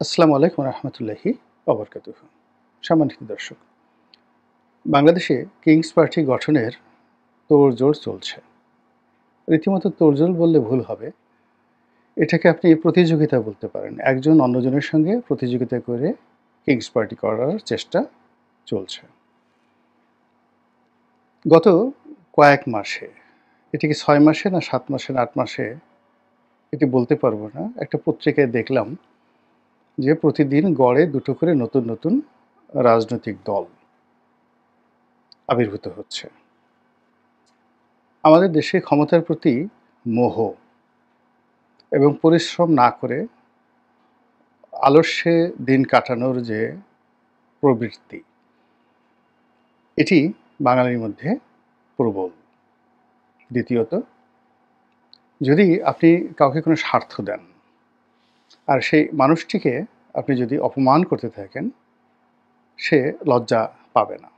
আসসালামু আলাইকুম রহমতুল্লাহি ওবরকাতুহ। সম্মানিত দর্শক, বাংলাদেশে কিংস পার্টি গঠনের তোড়জোড় চলছে। রীতিমতো তোড়জোড় বললে ভুল হবে, এটাকে আপনি প্রতিযোগিতা বলতে পারেন। একজন অন্যজনের সঙ্গে প্রতিযোগিতা করে কিংস পার্টি করার চেষ্টা চলছে গত কয়েক মাসে। এটি কি 6 মাসে না 7 মাসে না 8 মাসে এটি বলতে পারবো না। একটা পত্রিকায় দেখলাম যে প্রতিদিন গড়ে দুটো করে নতুন নতুন রাজনৈতিক দল আবির্ভূত হচ্ছে। আমাদের দেশে ক্ষমতার প্রতি মোহ এবং পরিশ্রম না করে আলস্যে দিন কাটানোর যে প্রবৃত্তি, এটি বাঙালির মধ্যে প্রবল। দ্বিতীয়ত, যদি আপনি কাউকে কোনো স্বার্থ দেন আর সেই মানুষটিকে আপনি যদি অপমান করতে থাকেন, সে লজ্জা পাবে না।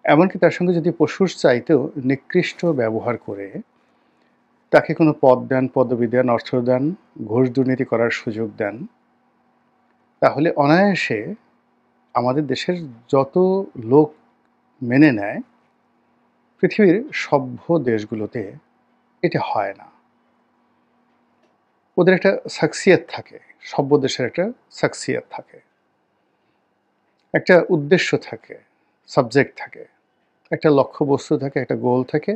এমনকি তার সঙ্গে যদি পশুর চাইতেও নিকৃষ্ট ব্যবহার করে তাকে কোনো পদ দেন, পদবি দেন, অর্থ দেন, ঘুষ দুর্নীতি করার সুযোগ দেন, তাহলে অনায়াসে আমাদের দেশের যত লোক মেনে নেয়, পৃথিবীর সভ্য দেশগুলোতে এটা হয় না। ওদের একটা শাখসিয়ত থাকে, সভ্য দেশের একটা শাখসিয়ত থাকে, একটা উদ্দেশ্য থাকে, সাবজেক্ট থাকে, একটা লক্ষ্যবস্তু থাকে, একটা গোল থাকে।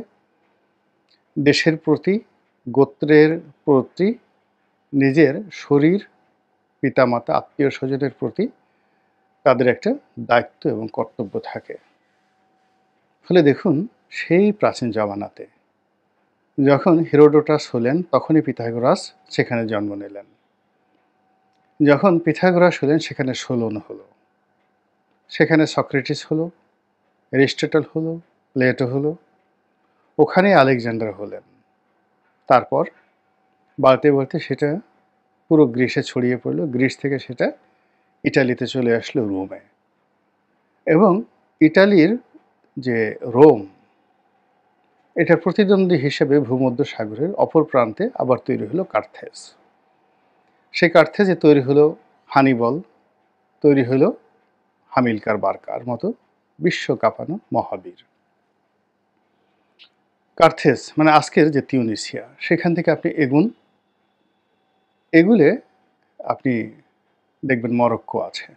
দেশের প্রতি, গোত্রের প্রতি, নিজের শরীর, পিতামাতা, আত্মীয় স্বজনের প্রতি তাদের একটা দায়িত্ব এবং কর্তব্য থাকে। ফলে দেখুন, সেই প্রাচীন জামানাতে যখন হেরোডোটাস হলেন, তখনই পিথাগোরাস সেখানে জন্ম নিলেন। যখন পিথাগোরাস হলেন, সেখানে সোলন হলো, সেখানে সক্রেটিস হলো, অ্যারিস্টটল হলো, প্লেটো হলো, ওখানে আলেকজান্ডার হলেন। তারপর বাড়তে বাড়তে সেটা পুরো গ্রিসে ছড়িয়ে পড়লো। গ্রিস থেকে সেটা ইটালিতে চলে আসলো, রোমে। এবং ইটালির যে রোম, এটার প্রতিদ্বন্দ্বী হিসেবে ভূমধ্য সাগরের অপর প্রান্তে আবার তৈরি হলো কার্থেজ। সেই কার্থেজে তৈরি হলো হানিবল, তৈরি হলো হামিলকার বার্কার মতো বিশ্ব কাঁপানো মহাবীর। কার্থেজ মানে আজকের যে তিউনিসিয়া, সেখান থেকে আপনি এগুলে আপনি দেখবেন মরক্কো আছে।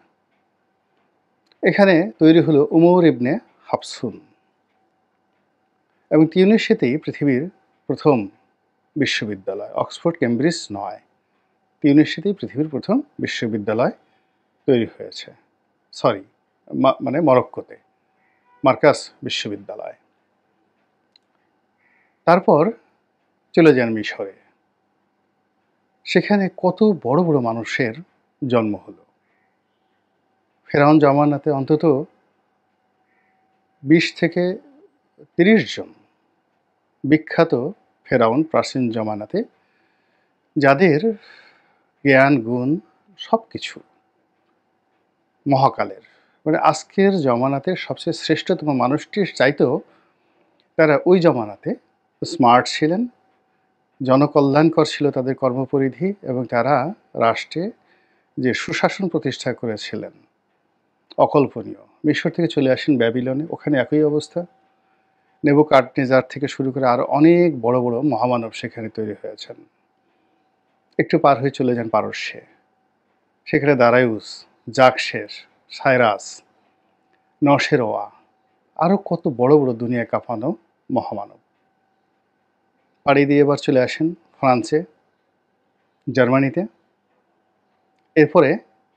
এখানে তৈরি হলো উমর ইবনে হাফসুন। এবং তিউনিসিয়াতেই পৃথিবীর প্রথম বিশ্ববিদ্যালয়, অক্সফোর্ড কেমব্রিজ নয়, তিউনিসিয়াতেই পৃথিবীর প্রথম বিশ্ববিদ্যালয় তৈরি হয়েছে। সরি, মানে মরক্কোতে মার্কাস বিশ্ববিদ্যালয়। তারপর চলে যান মিশরে, সেখানে কত বড় বড় মানুষের জন্ম হলো। ফেরাউন জামানাতে অন্তত 20 থেকে 30 জন বিখ্যাত ফেরাউন প্রাচীন জামানাতে, যাদের জ্ঞান গুণ সব কিছু মহাকালের, মানে আজকের জমানাতে সবচেয়ে শ্রেষ্ঠতম মানুষটির চাইতেও তারা ওই জমানাতে স্মার্ট ছিলেন, জনকল্যাণকর ছিল তাদের কর্মপরিধি, এবং তারা রাষ্ট্রে যে সুশাসন প্রতিষ্ঠা করেছিলেন অকল্পনীয়। মিশর থেকে চলে আসেন ব্যাবিলনে, ওখানে একই অবস্থা। নেবুকাদনেজার থেকে শুরু করে আরও অনেক বড় বড় মহামানব সেখানে তৈরি হয়েছেন। একটু পার হয়ে চলে যান পারস্যে, সেখানে দারায়ুস, জাকশের, সাইরাস, নশেরোয়া, আরও কত বড় বড় দুনিয়া কাঁপানো মহামানব। পাড়ি দিয়ে এবার চলে আসেন ফ্রান্সে, জার্মানিতে, এরপরে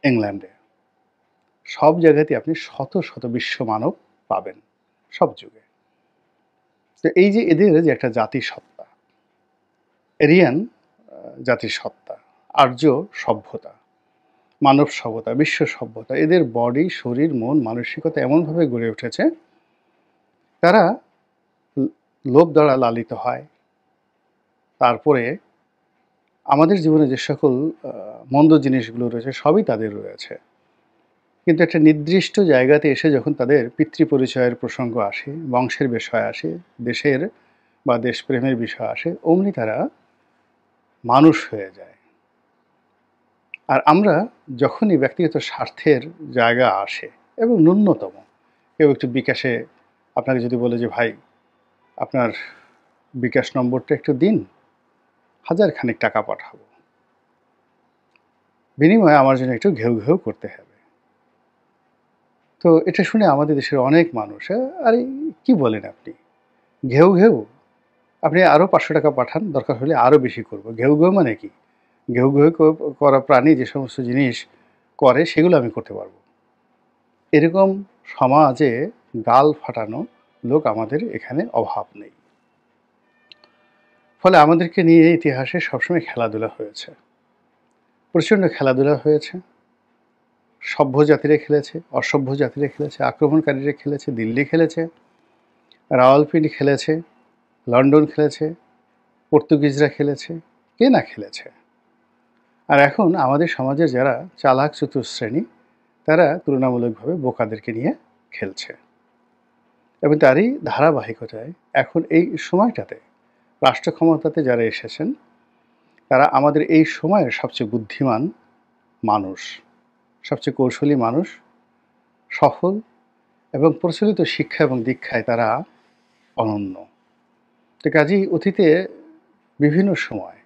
ইংল্যান্ডে। সব জায়গাতে আপনি শত শত বিশ্ব মানব পাবেন, সব যুগে। তো এই যে এদের যে একটা জাতিসত্তা, এরিয়ান জাতিসত্তা, আর্য সভ্যতা, মানব সভ্যতা, বিশ্ব সভ্যতা, এদের বডি, শরীর, মন, মানসিকতা এমনভাবে গড়ে উঠেছে, তারা লোভ দ্বারা লালিত হয়। তারপরে আমাদের জীবনে যে সকল মন্দ জিনিসগুলো রয়েছে, সবই তাদের রয়েছে। কিন্তু একটা নির্দিষ্ট জায়গাতে এসে যখন তাদের পিতৃপরিচয়ের প্রসঙ্গ আসে, বংশের বিষয় আসে, দেশের বা দেশপ্রেমের বিষয় আসে, অমনি তারা মানুষ হয়ে যায়। আর আমরা যখনই ব্যক্তিগত স্বার্থের জায়গা আসে এবং ন্যূনতম কেউ একটু বিকাশে আপনাকে যদি বলে যে ভাই আপনার বিকাশ নম্বরটা একটু দিন, 1000 খানিক টাকা পাঠাবো, বিনিময়ে আমার জন্য একটু ঘেউ ঘেউ করতে হবে। তো এটা শুনে আমাদের দেশের অনেক মানুষ আরে কি বলেন আপনি, ঘেউ ঘেউ, আপনি আরও 500 টাকা পাঠান, দরকার হলে আরও বেশি করব। ঘেউ ঘেউ মানে কি? ঘেউ ঘেউ করা প্রাণী যে সমস্ত জিনিস করে সেগুলো আমি করতে পারবো। এরকম সমাজে গাল ফাটানো লোক আমাদের এখানে অভাব নেই। ফলে আমাদেরকে নিয়ে ইতিহাসে সবসময় খেলাধুলা হয়েছে, প্রচণ্ড খেলাধুলা হয়েছে। সভ্য জাতিরা খেলেছে, অসভ্য জাতিরা খেলেছে, আক্রমণকারীরা খেলেছে, দিল্লি খেলেছে, রাওয়ালপিন্ডি খেলেছে, লন্ডন খেলেছে, পর্তুগিজরা খেলেছে, কে না খেলেছে। আর এখন আমাদের সমাজের যারা চালাক চতুশ্রেণী তারা তুলনামূলকভাবে বোকাদেরকে নিয়ে খেলছে। এবং তারই ধারাবাহিকতায় এখন এই সময়টাতে রাষ্ট্র ক্ষমতাতে যারা এসেছেন তারা আমাদের এই সময়ের সবচেয়ে বুদ্ধিমান মানুষ, সবচেয়ে কৌশলী মানুষ, সফল এবং প্রচলিত শিক্ষা এবং দীক্ষায় তারা অনন্য। তো কাজেই অতীতে বিভিন্ন সময়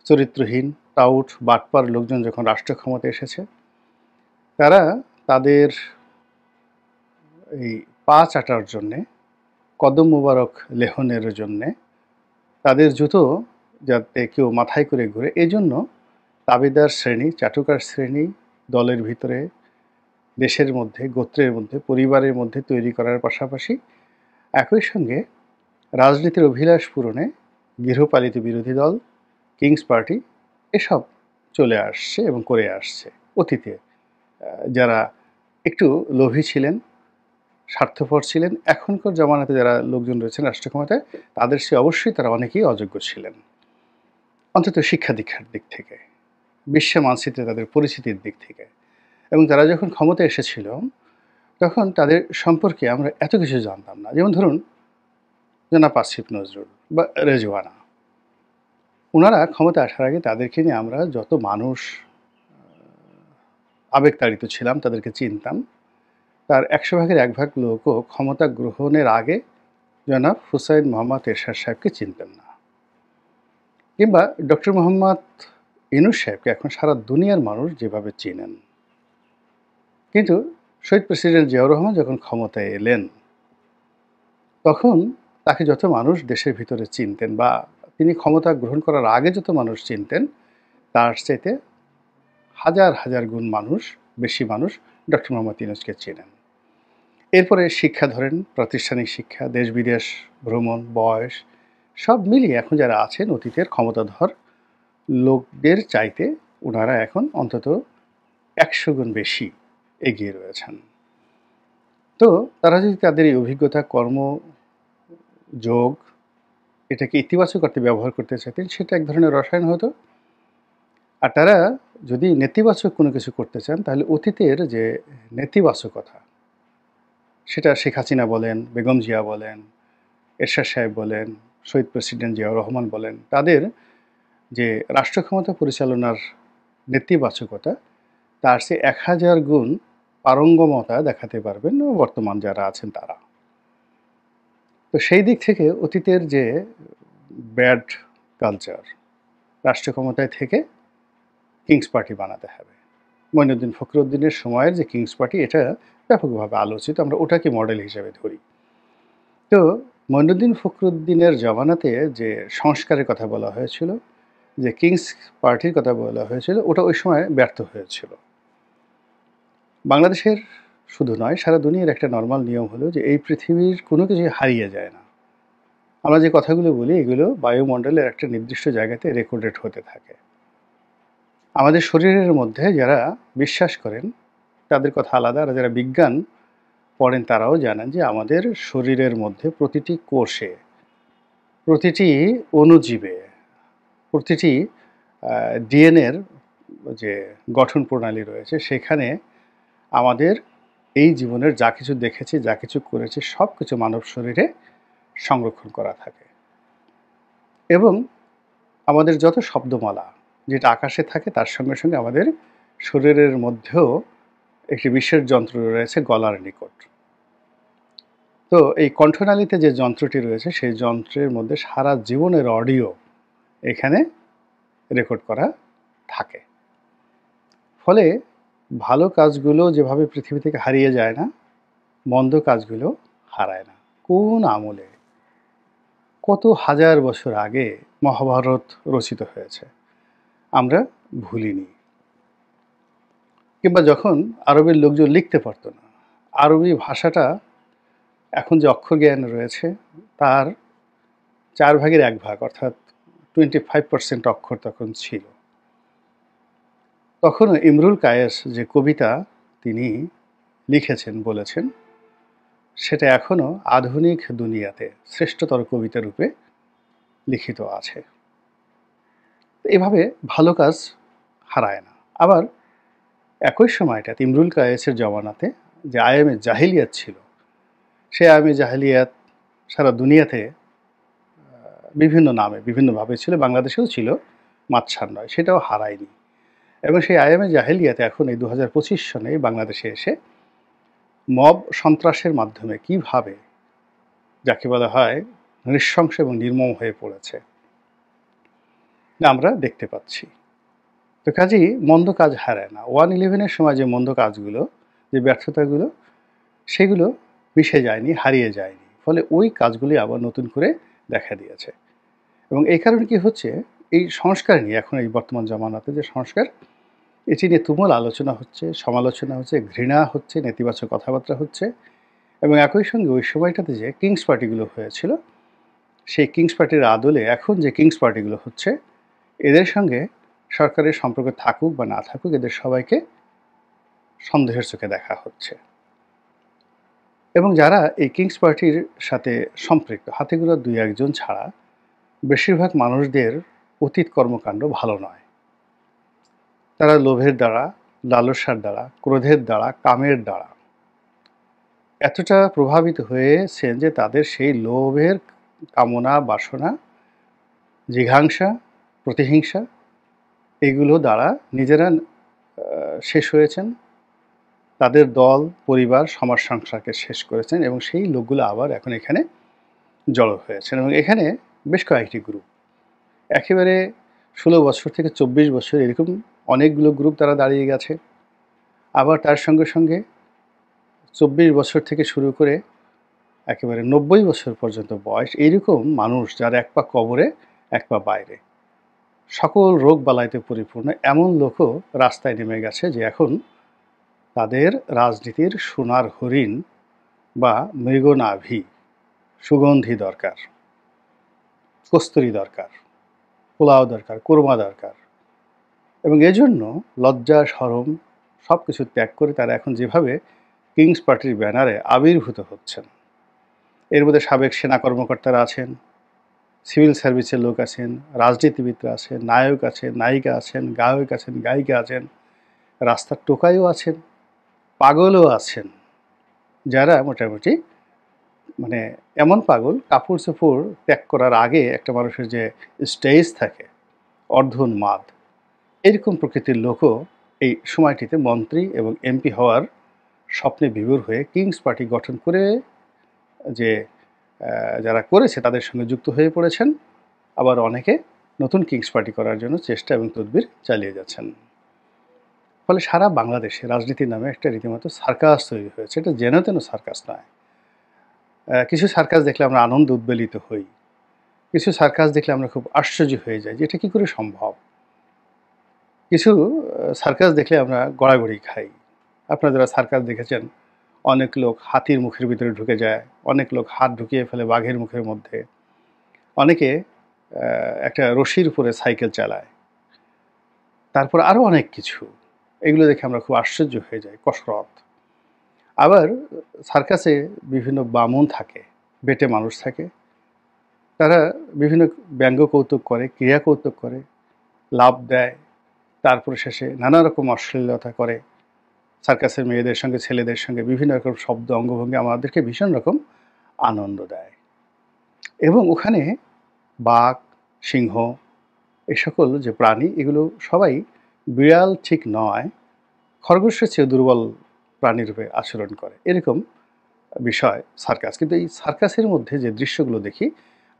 চরিত্রহীন টাউট বাটপার লোকজন যখন রাষ্ট্র ক্ষমতায় এসেছে তারা তাদের এই পা চাটার জন্যে, কদম মোবারক লেহনের জন্যে, তাদের জুতো যাতে কেউ মাথায় করে ঘুরে এজন্য তাবেদার শ্রেণী, চাটুকার শ্রেণী দলের ভিতরে, দেশের মধ্যে, গোত্রের মধ্যে, পরিবারের মধ্যে তৈরি করার পাশাপাশি একই সঙ্গে রাজনীতির অভিলাষ পূরণে গৃহপালিত বিরোধী দল, কিংস পার্টি এসব চলে আসছে এবং করে আসছে। অতীতে যারা একটু লোভী ছিলেন, স্বার্থপর ছিলেন, এখনকার জামানাতে যারা লোকজন রয়েছেন রাষ্ট্র ক্ষমতায় তাদের সে অবশ্যই তারা অনেকেই অযোগ্য ছিলেন, অন্তত শিক্ষা দীক্ষার দিক থেকে, বিশ্ব মানচিত্রে তাদের পরিচিতির দিক থেকে। এবং তারা যখন ক্ষমতায় এসেছিল তখন তাদের সম্পর্কে আমরা এত কিছু জানতাম না। যেমন ধরুন জনাব আসিফ নজরুল বা রেজওয়ানা, ওনারা ক্ষমতা আসার আগে তাদেরকে নিয়ে আমরা যত মানুষ আবেগতাড়িত ছিলাম তাদেরকে চিনতাম, তার 100 ভাগের 1 ভাগ লোকও ক্ষমতা গ্রহণের আগে জনাব হুসাইন মোহাম্মদ এরশাদ সাহেবকে চিনতেন না, কিংবা ডক্টর মোহাম্মদ ইউনূস সাহেবকে এখন সারা দুনিয়ার মানুষ যেভাবে চিনেন। কিন্তু শহীদ প্রেসিডেন্ট জিয়াউর রহমান যখন ক্ষমতায় এলেন তখন তাকে যত মানুষ দেশের ভিতরে চিনতেন বা তিনি ক্ষমতা গ্রহণ করার আগে যত মানুষ চিনতেন তার চাইতে হাজার হাজার গুণ বেশি মানুষ ডক্টর মোহাম্মদ ইউনূসকে চেনেন। এরপরে শিক্ষা ধরেন, প্রাতিষ্ঠানিক শিক্ষা, দেশ বিদেশ ভ্রমণ, বয়স সব মিলিয়ে এখন যারা আছেন অতীতের ক্ষমতাধর লোকদের চাইতে ওনারা এখন অন্তত 100 গুণ বেশি এগিয়ে রয়েছেন। তো তারা যদি তাদের এই অভিজ্ঞতা, কর্মযোগ এটাকে ইতিবাচক অর্থে ব্যবহার করতে চাইতেন সেটা এক ধরনের রসায়ন হতো। আর তারা যদি নেতিবাচক কোনো কিছু করতে চান তাহলে অতীতের যে নেতিবাচকতা, সেটা শেখ হাসিনা বলেন, বেগম জিয়া বলেন, এরশাদ সাহেব বলেন, শহীদ প্রেসিডেন্ট জিয়াউর রহমান বলেন, তাদের যে রাষ্ট্র ক্ষমতা পরিচালনার নেতিবাচকতা তার সে 1000 গুণ পারঙ্গমতা দেখাতে পারবেন বর্তমান যারা আছেন তারা। তো সেই দিক থেকে অতীতের যে ব্যাড কালচার, রাষ্ট্র ক্ষমতায় থেকে কিংস পার্টি বানাতে হবে। মঈনুদ্দিন ফখরুদ্দিনের সময়ের যে কিংস পার্টি এটা ব্যাপকভাবে আলোচিত, আমরা ওটাকে মডেল হিসেবে ধরি। তো মঈনুদ্দিন ফখরুদ্দিনের জমানাতে যে সংস্কারের কথা বলা হয়েছিল, যে কিংস পার্টির কথা বলা হয়েছিল, ওটা ওই সময় ব্যর্থ হয়েছিল। বাংলাদেশের শুধু নয় সারা দুনিয়ার একটা নর্মাল নিয়ম হলো যে এই পৃথিবীর কোনো কিছু হারিয়ে যায় না। আমরা যে কথাগুলো বলি এগুলো বায়ুমণ্ডলের একটা নির্দিষ্ট জায়গাতে রেকর্ডেড হতে থাকে। আমাদের শরীরের মধ্যে যারা বিশ্বাস করেন তাদের কথা আলাদা, আর যারা বিজ্ঞান পড়েন তারাও জানেন যে আমাদের শরীরের মধ্যে প্রতিটি কোষে, প্রতিটি অণুজীবে, প্রতিটি ডিএনএর যে গঠন প্রণালী রয়েছে সেখানে আমাদের এই জীবনের যা কিছু দেখেছি, যা কিছু করেছি সব কিছু মানব শরীরে সংরক্ষণ করা থাকে। এবং আমাদের যত শব্দমালা, যেটা আকাশে থাকে তার সঙ্গে সঙ্গে আমাদের শরীরের মধ্যেও একটি বিশেষ যন্ত্র রয়েছে গলার নিকট। তো এই কণ্ঠনালীতে যে যন্ত্রটি রয়েছে সেই যন্ত্রের মধ্যে সারা জীবনের অডিও এখানে রেকর্ড করা থাকে। ফলে ভালো কাজগুলো যেভাবে পৃথিবী থেকে হারিয়ে যায় না, মন্দ কাজগুলো হারায় না। কোন আমলে, কত হাজার বছর আগে মহাভারত রচিত হয়েছে, আমরা ভুলিনি। কিংবা যখন আরবের লোকজন লিখতে পারতো না, আরবি ভাষাটা এখন যে অক্ষর জ্ঞান রয়েছে তার 4 ভাগের 1 ভাগ অর্থাৎ 25% অক্ষর তখন ছিল। তখনও ইমরুল কায়েস যে কবিতা তিনি লিখেছেন, বলেছেন, সেটা এখনও আধুনিক দুনিয়াতে শ্রেষ্ঠতর কবিতা রূপে লিখিত আছে। এভাবে ভালো কাজ হারায় না। আবার একই সময়টাতে ইমরুল কায়েসের জমানাতে যে আয়ামে জাহিলিয়াত ছিল, সে আয়ামে জাহিলিয়াত সারা দুনিয়াতে বিভিন্ন নামে বিভিন্নভাবে ছিল, বাংলাদেশেও ছিল, মাতসার নয়, সেটাও হারায়নি। এবং সেই আয়ামে জাহিলিয়াতে এখন এই 2025 সনে বাংলাদেশে এসে মব সন্ত্রাসের মাধ্যমে কিভাবে যাকে বলা হয় নৃশংস এবং নির্মম হয়ে পড়েছে আমরা দেখতে পাচ্ছি। তো কাজেই মন্দ কাজ হারায় না। 1/11-এর সময় যে মন্দ কাজগুলো, যে ব্যর্থতাগুলো, সেগুলো মিশে যায়নি, হারিয়ে যায়নি। ফলে ওই কাজগুলি আবার নতুন করে দেখা দিয়েছে। এবং এই কারণে কি হচ্ছে, এই সংস্কার নিয়ে এখন এই বর্তমান জামানাতে যে সংস্কার, এটি নিয়ে তুমুল আলোচনা হচ্ছে, সমালোচনা হচ্ছে, ঘৃণা হচ্ছে, নেতিবাচক কথাবার্তা হচ্ছে। এবং একই সঙ্গে ওই সময়টাতে যে কিংস পার্টিগুলো হয়েছিল, সেই কিংস পার্টির আদলে এখন যে কিংস পার্টিগুলো হচ্ছে, এদের সঙ্গে সরকারের সম্পর্ক থাকুক বা না থাকুক, এদের সবাইকে সন্দেহের চোখে দেখা হচ্ছে। এবং যারা এই কিংস পার্টির সাথে সম্পৃক্ত, হাতে গোনা 2-1 জন ছাড়া বেশিরভাগ মানুষদের অতীত কর্মকাণ্ড ভালো নয়। তারা লোভের দ্বারা, লালসার দ্বারা, ক্রোধের দ্বারা, কামের দ্বারা এতটা প্রভাবিত হয়েছেন যে তাদের সেই লোভের কামনা, বাসনা, জিঘাংসা, প্রতিহিংসা, এগুলো দ্বারা নিজেরা শেষ হয়েছেন, তাদের দল, পরিবার, সমাজ সংসারকে শেষ করেছেন। এবং সেই লোকগুলো আবার এখন এখানে জড়ো হয়েছেন। এবং এখানে বেশ কয়েকটি গ্রুপ, একেবারে 16 বছর থেকে 24 বছর এরকম অনেকগুলো গ্রুপ তারা দাঁড়িয়ে গেছে। আবার তার সঙ্গে সঙ্গে 24 বছর থেকে শুরু করে একেবারে 90 বছর পর্যন্ত বয়স এইরকম মানুষ, যার এক পা কবরে এক পা বাইরে, সকল রোগ বালাইতে পরিপূর্ণ এমন লোকও রাস্তায় নেমে গেছে যে এখন তাদের রাজনীতির সোনার হরিণ বা মৃগনাভি, সুগন্ধি দরকার, কস্তুরী দরকার, পোলাও দরকার, কোরমা দরকার। এবং এজন্য লজ্জা, শরম সব কিছু ত্যাগ করে তারা এখন যেভাবে কিংস পার্টির ব্যানারে আবির্ভূত হচ্ছেন, এর মধ্যে সাবেক সেনা কর্মকর্তারা আছেন, সিভিল সার্ভিসের লোক আছেন, রাজনীতিবিদরা আছেন, নায়ক আছেন, নায়িকা আছেন, গায়ক আছেন, গায়িকা আছেন, রাস্তার টোকাইও আছেন, পাগলও আছেন, যারা মোটামুটি মানে এমন পাগল, কাপড় চোপড় ত্যাগ করার আগে একটা মানুষের যে স্টেজ থাকে, অর্ধোন্মাদ, এরকম প্রকৃতির লোকও এই সময়টিতে মন্ত্রী এবং এমপি হওয়ার স্বপ্নে বিভোর হয়ে কিংস পার্টি গঠন করে যে যারা করেছে তাদের সঙ্গে যুক্ত হয়ে পড়েছেন। আবার অনেকে নতুন কিংস পার্টি করার জন্য চেষ্টা এবং তদবির চালিয়ে যাচ্ছেন। ফলে সারা বাংলাদেশে রাজনীতির নামে একটা রীতিমতো সার্কাস তৈরি হয়েছে। এটা যেন তেন সার্কাস নয়। কিছু সার্কাস দেখলে আমরা আনন্দ উদ্বেলিত হই, কিছু সার্কাস দেখলে আমরা খুব আশ্চর্য হয়ে যাই যে এটা কী করে সম্ভব। কিছু সার্কাস দেখলে আমরা গড়াগড়ি খাই। আপনারা যারা সার্কাস দেখেছেন, অনেক লোক হাতির মুখের ভিতরে ঢুকে যায়, অনেক লোক হাত ঢুকিয়ে ফেলে বাঘের মুখের মধ্যে, অনেকে একটা রশির উপরে সাইকেল চালায়, তারপর আরও অনেক কিছু। এগুলো দেখে আমরা খুব আশ্চর্য হয়ে যাই, কসরত। আবার সার্কাসে বিভিন্ন বামুন থাকে, বেটে মানুষ থাকে, তারা বিভিন্ন ব্যঙ্গ কৌতুক করে, ক্রিয়া কৌতুক করে, লাভ দেয়, তারপরে শেষে নানা রকম অশ্লীলতা করে। সার্কাসের মেয়েদের সঙ্গে, ছেলেদের সঙ্গে বিভিন্ন রকম শব্দ, অঙ্গভঙ্গি আমাদেরকে ভীষণ রকম আনন্দ দেয়। এবং ওখানে বাঘ, সিংহ এই সকল যে প্রাণী এগুলো সবাই বিড়াল ঠিক নয়, খরগোশের চেয়ে দুর্বল প্রাণীরূপে আচরণ করে। এরকম বিষয় সার্কাস। কিন্তু এই সার্কাসের মধ্যে যে দৃশ্যগুলো দেখি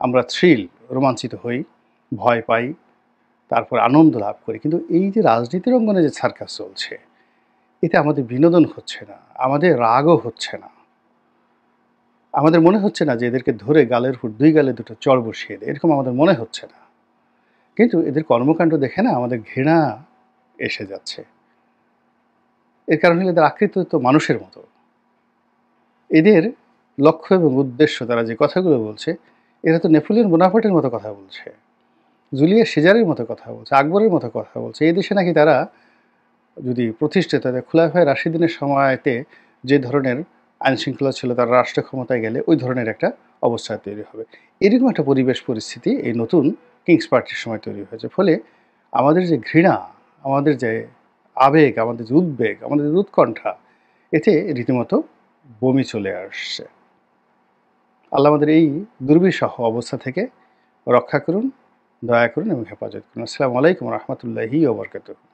আমরা রোমাঞ্চিত হই, ভয় পাই, তারপর আনন্দ লাভ করি। কিন্তু এই যে রাজনীতির অঙ্গনে যে সার্কাস চলছে, এতে আমাদের বিনোদন হচ্ছে না, আমাদের রাগও হচ্ছে না। আমাদের মনে হচ্ছে না যে এদেরকে ধরে গালের উপর ২ গালে ২ টো চড় বসিয়ে দেয়, এরকম আমাদের মনে হচ্ছে না। কিন্তু এদের কর্মকাণ্ড দেখে না আমাদের ঘৃণা এসে যাচ্ছে। এর কারণ হলো এদের আকৃতি তো মানুষের মতো। এদের লক্ষ্য এবং উদ্দেশ্য তারা যে কথাগুলো বলছে, এরা তো নেপোলিয়ন বোনাপার্টের মতো কথা বলছে, জুলিয়াস সিজারের মতো কথা বলছে, আকবরের মতো কথা বলছে। এই দেশে নাকি তারা যদি প্রতিষ্ঠিত তাদের খোলাফায়ে রাশিদিনের সময়তে যে ধরনের আইনশৃঙ্খলা ছিল তারা রাষ্ট্র ক্ষমতায় গেলে ওই ধরনের একটা অবস্থা তৈরি হবে। এরকম একটা পরিবেশ পরিস্থিতি এই নতুন কিংস পার্টির সময় তৈরি হয়েছে। ফলে আমাদের যে ঘৃণা, আমাদের যে আবেগ, আমাদের যে উদ্বেগ, আমাদের যে উৎকণ্ঠা, এতে রীতিমতো বমি চলে আসছে। আল্লাহ আমাদের এই দুর্বিষহ অবস্থা থেকে রক্ষা করুন, দয়া করুন এবং হেফাজত করুন। আসসালামু আলাইকুম ওয়া রাহমাতুল্লাহি ওয়া বারাকাতুহু।